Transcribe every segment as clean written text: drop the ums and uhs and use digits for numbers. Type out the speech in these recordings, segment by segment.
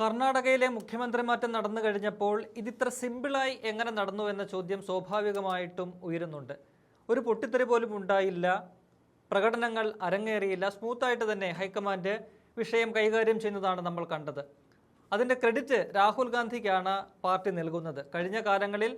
കർണാടകയിലെ മുഖ്യമന്ത്രി മാറ്റം നടന്നു കഴിഞ്ഞപ്പോൾ ഇതിത്ര സിമ്പിളായി എങ്ങനെ നടന്നു എന്ന ചോദ്യം സ്വാഭാവികമായിട്ടും ഉയരുന്നുണ്ട്. ഒരു പൊട്ടിത്തെറി പോലും ഉണ്ടായില്ല, പ്രകടനങ്ങൾ അരങ്ങേറിയില്ല, സ്മൂത്തായിട്ട് തന്നെ ഹൈക്കമാൻഡ് വിഷയം കൈകാര്യം ചെയ്യുന്നതാണ് നമ്മൾ കണ്ടത്. അതിൻ്റെ ക്രെഡിറ്റ് രാഹുൽ ഗാന്ധിക്കാണ് പാർട്ടി നൽകുന്നത്. കഴിഞ്ഞ കാലങ്ങളിൽ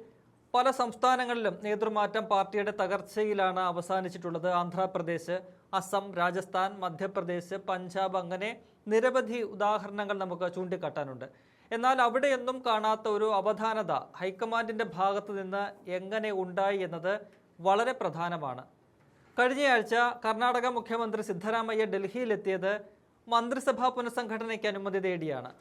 പല സംസ്ഥാനങ്ങളിലും നേതൃമാറ്റം പാർട്ടിയുടെ തകർച്ചയിലാണ് അവസാനിച്ചിട്ടുള്ളത്. ആന്ധ്രാപ്രദേശ്, അസം, രാജസ്ഥാൻ, മധ്യപ്രദേശ്, പഞ്ചാബ്, അങ്ങനെ നിരവധി ഉദാഹരണങ്ങൾ നമുക്ക് ചൂണ്ടിക്കാട്ടാനുണ്ട്. എന്നാൽ അവിടെയൊന്നും കാണാത്ത ഒരു അവധാനത ഹൈക്കമാൻഡിൻ്റെ ഭാഗത്ത് നിന്ന് എങ്ങനെ ഉണ്ടായി എന്നത് വളരെ പ്രധാനമാണ്. കഴിഞ്ഞയാഴ്ച കർണാടക മുഖ്യമന്ത്രി സിദ്ധരാമയ്യ ഡൽഹിയിലെത്തിയത് മന്ത്രിസഭാ പുനഃസംഘടനയ്ക്ക് അനുമതി തേടിയാണ്.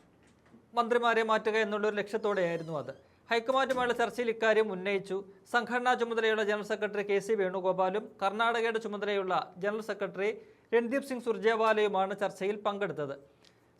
മന്ത്രിമാരെ മാറ്റുക എന്നുള്ളൊരു ലക്ഷ്യത്തോടെയായിരുന്നു അത്. ഹൈക്കമാൻഡുമായുള്ള ചർച്ചയിൽ ഇക്കാര്യം ഉന്നയിച്ചു. സംഘടനാ ചുമതലയുള്ള ജനറൽ സെക്രട്ടറി കെ സി വേണുഗോപാലും കർണാടകയുടെ ചുമതലയുള്ള ജനറൽ സെക്രട്ടറി രൺദീപ് സിംഗ് സുർജേവാലയുമാണ് ചർച്ചയിൽ പങ്കെടുത്തത്.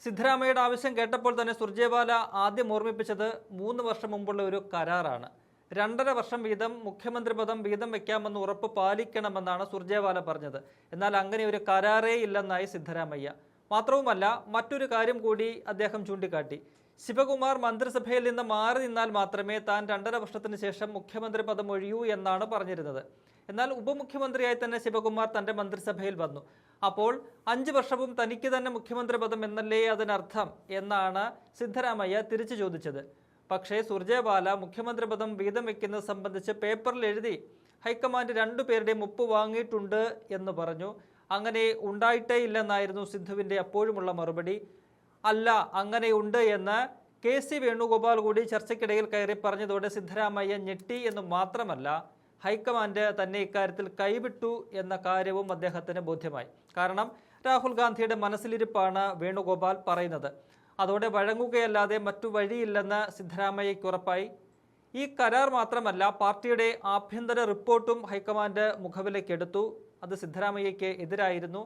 സിദ്ധരാമയ്യയുടെ ആവശ്യം കേട്ടപ്പോൾ തന്നെ സുർജേവാല ആദ്യം ഓർമ്മിപ്പിച്ചത് 3 വർഷം മുമ്പുള്ള ഒരു കരാറാണ്. 2.5 വർഷം വീതം മുഖ്യമന്ത്രി പദം വീതം വയ്ക്കാമെന്ന് ഉറപ്പ് പാലിക്കണമെന്നാണ് സുർജേവാല പറഞ്ഞത്. എന്നാൽ അങ്ങനെ ഒരു കരാറേ ഇല്ലെന്നായി സിദ്ധരാമയ്യ. മാത്രവുമല്ല, മറ്റൊരു കാര്യം കൂടി അദ്ദേഹം ചൂണ്ടിക്കാട്ടി. ശിവകുമാർ മന്ത്രിസഭയിൽ നിന്ന് മാറി നിന്നാൽ മാത്രമേ താൻ 2.5 വർഷത്തിന് ശേഷം മുഖ്യമന്ത്രി പദം ഒഴിയൂ എന്നാണ് പറഞ്ഞിരുന്നത്. എന്നാൽ ഉപമുഖ്യമന്ത്രിയായി തന്നെ ശിവകുമാർ തൻ്റെ മന്ത്രിസഭയിൽ വന്നു. അപ്പോൾ 5 വർഷവും തനിക്ക് തന്നെ മുഖ്യമന്ത്രി പദം എന്നല്ലേ അതിനർത്ഥം എന്നാണ് സിദ്ധരാമയ്യ തിരിച്ചു ചോദിച്ചത്. പക്ഷേ സുർജേവാല മുഖ്യമന്ത്രി പദം വീതം വയ്ക്കുന്നത് സംബന്ധിച്ച് പേപ്പറിൽ എഴുതി ഹൈക്കമാൻഡ് 2 പേരുടെയും ഒപ്പ് വാങ്ങിയിട്ടുണ്ട് എന്ന് പറഞ്ഞു. അങ്ങനെ ഉണ്ടായിട്ടേ ഇല്ലെന്നായിരുന്നു സിദ്ധുവിൻ്റെ അപ്പോഴുമുള്ള മറുപടി. അല്ല, അങ്ങനെയുണ്ട് എന്ന് കെ സി വേണുഗോപാൽ കൂടി ചർച്ചയ്ക്കിടയിൽ കയറി പറഞ്ഞതോടെ സിദ്ധരാമയ്യ ഞെട്ടി എന്ന് മാത്രമല്ല, ഹൈക്കമാൻഡ് തന്നെ ഇക്കാര്യത്തിൽ കൈവിട്ടു എന്ന കാര്യവും അദ്ദേഹത്തിന് ബോധ്യമായി. കാരണം രാഹുൽ ഗാന്ധിയുടെ മനസ്സിലിരിപ്പാണ് വേണുഗോപാൽ പറയുന്നത്. അതോടെ വഴങ്ങുകയല്ലാതെ മറ്റു വഴിയില്ലെന്ന് സിദ്ധരാമയ്യയ്ക്ക് ഉറപ്പായി. ഈ കരാർ മാത്രമല്ല, പാർട്ടിയുടെ ആഭ്യന്തര റിപ്പോർട്ടും ഹൈക്കമാൻഡ് മുഖവിലക്കെടുത്തു. അത് സിദ്ധരാമയ്യയ്ക്ക് എതിരായിരുന്നു.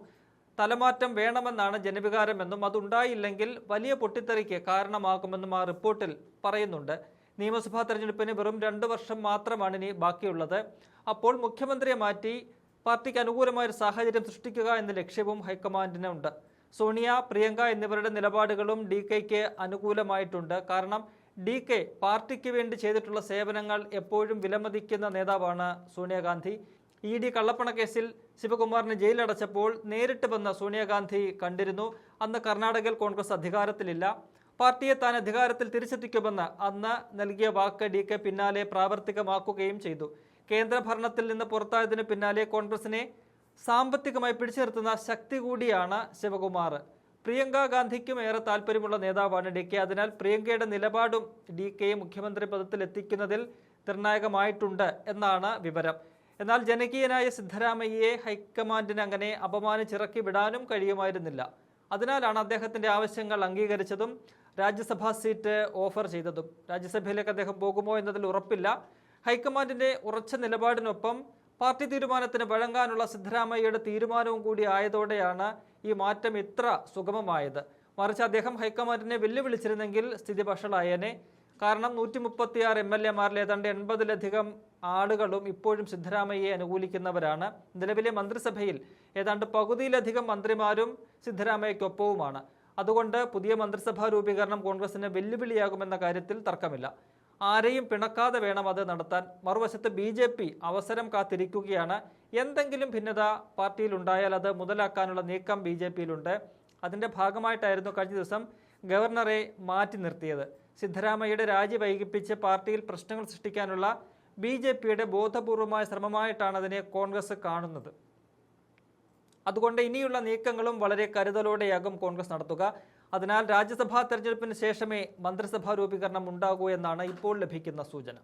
തലമാറ്റം വേണമെന്നാണ് ജനവികാരമെന്നും അതുണ്ടായില്ലെങ്കിൽ വലിയ പൊട്ടിത്തെറിക്ക് കാരണമാകുമെന്നും ആ റിപ്പോർട്ടിൽ പറയുന്നുണ്ട്. നിയമസഭാ തെരഞ്ഞെടുപ്പിന് വെറും 2 വർഷം മാത്രമാണ് ഇനി ബാക്കിയുള്ളത്. അപ്പോൾ മുഖ്യമന്ത്രിയെ മാറ്റി പാർട്ടിക്ക് അനുകൂലമായൊരു സാഹചര്യം സൃഷ്ടിക്കുക എന്ന ലക്ഷ്യവും ഹൈക്കമാൻഡിനുണ്ട്. സോണിയ, പ്രിയങ്ക എന്നിവരുടെ നിലപാടുകളും DKയ്ക്ക് അനുകൂലമായിട്ടുണ്ട്. കാരണം DK പാർട്ടിക്ക് വേണ്ടി ചെയ്തിട്ടുള്ള സേവനങ്ങൾ എപ്പോഴും വിലമതിക്കുന്ന നേതാവാണ് സോണിയാഗാന്ധി. ED കള്ളപ്പണക്കേസിൽ ശിവകുമാറിനെ ജയിലടച്ചപ്പോൾ നേരിട്ട് വന്ന സോണിയാഗാന്ധി കണ്ടിരുന്നു. അന്ന് കർണാടകയിൽ കോൺഗ്രസ് അധികാരത്തിലില്ല. പാർട്ടിയെ താൻ അധികാരത്തിൽ തിരിച്ചെത്തിക്കുമെന്ന് അന്ന് നൽകിയ വാക്ക് DK പിന്നാലെ പ്രാവർത്തികമാക്കുകയും ചെയ്തു. കേന്ദ്ര ഭരണത്തിൽ നിന്ന് പുറത്തായതിനു പിന്നാലെ കോൺഗ്രസിനെ സാമ്പത്തികമായി പിടിച്ചു നിർത്തുന്ന ശക്തി കൂടിയാണ് ശിവകുമാർ. പ്രിയങ്ക ഗാന്ധിക്കും ഏറെ താല്പര്യമുള്ള നേതാവാണ് DK. അതിനാൽ പ്രിയങ്കയുടെ നിലപാടും DKയെ മുഖ്യമന്ത്രി പദത്തിൽ എത്തിക്കുന്നതിൽ നിർണായകമായിട്ടുണ്ട് എന്നാണ് വിവരം. എന്നാൽ ജനകീയനായ സിദ്ധരാമയ്യയെ ഹൈക്കമാൻഡിന് അങ്ങനെ അപമാനിച്ചിറക്കി വിടാനും കഴിയുമായിരുന്നില്ല. അതിനാലാണ് അദ്ദേഹത്തിൻ്റെ ആവശ്യങ്ങൾ അംഗീകരിച്ചതും രാജ്യസഭാ സീറ്റ് ഓഫർ ചെയ്തതും. രാജ്യസഭയിലേക്ക് അദ്ദേഹം പോകുമോ എന്നതിൽ ഉറപ്പില്ല. ഹൈക്കമാൻഡിൻ്റെ ഉറച്ച നിലപാടിനൊപ്പം പാർട്ടി തീരുമാനത്തിന് വഴങ്ങാനുള്ള സിദ്ധരാമയ്യയുടെ തീരുമാനവും കൂടി ആയതോടെയാണ് ഈ മാറ്റം ഇത്ര സുഗമമായത്. മറിച്ച് അദ്ദേഹം ഹൈക്കമാൻഡിനെ വെല്ലുവിളിച്ചിരുന്നെങ്കിൽ സ്ഥിതി വഷളായേനെ. കാരണം 136 MLA-മാരിൽ ഏതാണ്ട് 80-ലധികം ആളുകളും ഇപ്പോഴും സിദ്ധരാമയ്യയെ അനുകൂലിക്കുന്നവരാണ്. നിലവിലെ മന്ത്രിസഭയിൽ ഏതാണ്ട് പകുതിയിലധികം മന്ത്രിമാരും സിദ്ധരാമയ്യയ്ക്കൊപ്പവുമാണ്. അതുകൊണ്ട് പുതിയ മന്ത്രിസഭാ രൂപീകരണം കോൺഗ്രസിന് വെല്ലുവിളിയാകുമെന്ന കാര്യത്തിൽ തർക്കമില്ല. ആരെയും പിണക്കാതെ വേണം അത് നടത്താൻ. മറുവശത്ത് BJP അവസരം കാത്തിരിക്കുകയാണ്. എന്തെങ്കിലും ഭിന്നത പാർട്ടിയിൽ ഉണ്ടായാൽ അത് മുതലാക്കാനുള്ള നീക്കം BJPയിലുണ്ട്. അതിൻ്റെ ഭാഗമായിട്ടായിരുന്നു കഴിഞ്ഞ ദിവസം ഗവർണറെ മാറ്റി നിർത്തിയത്. സിദ്ധരാമയ്യയുടെ രാജി വൈകിപ്പിച്ച് പാർട്ടിയിൽ പ്രശ്നങ്ങൾ സൃഷ്ടിക്കാനുള്ള BJPയുടെ ബോധപൂർവമായ ശ്രമമായിട്ടാണ് അതിനെ കോൺഗ്രസ് കാണുന്നത്. അതുകൊണ്ട് ഇനിയുള്ള നീക്കങ്ങളും വളരെ കരുതലോടെയാകും കോൺഗ്രസ് നടത്തുക. അതിനാൽ രാജ്യസഭാ തെരഞ്ഞെടുപ്പിന് ശേഷമേ മന്ത്രിസഭാ രൂപീകരണം ഉണ്ടാകൂ എന്നാണ് ഇപ്പോൾ ലഭിക്കുന്ന സൂചന.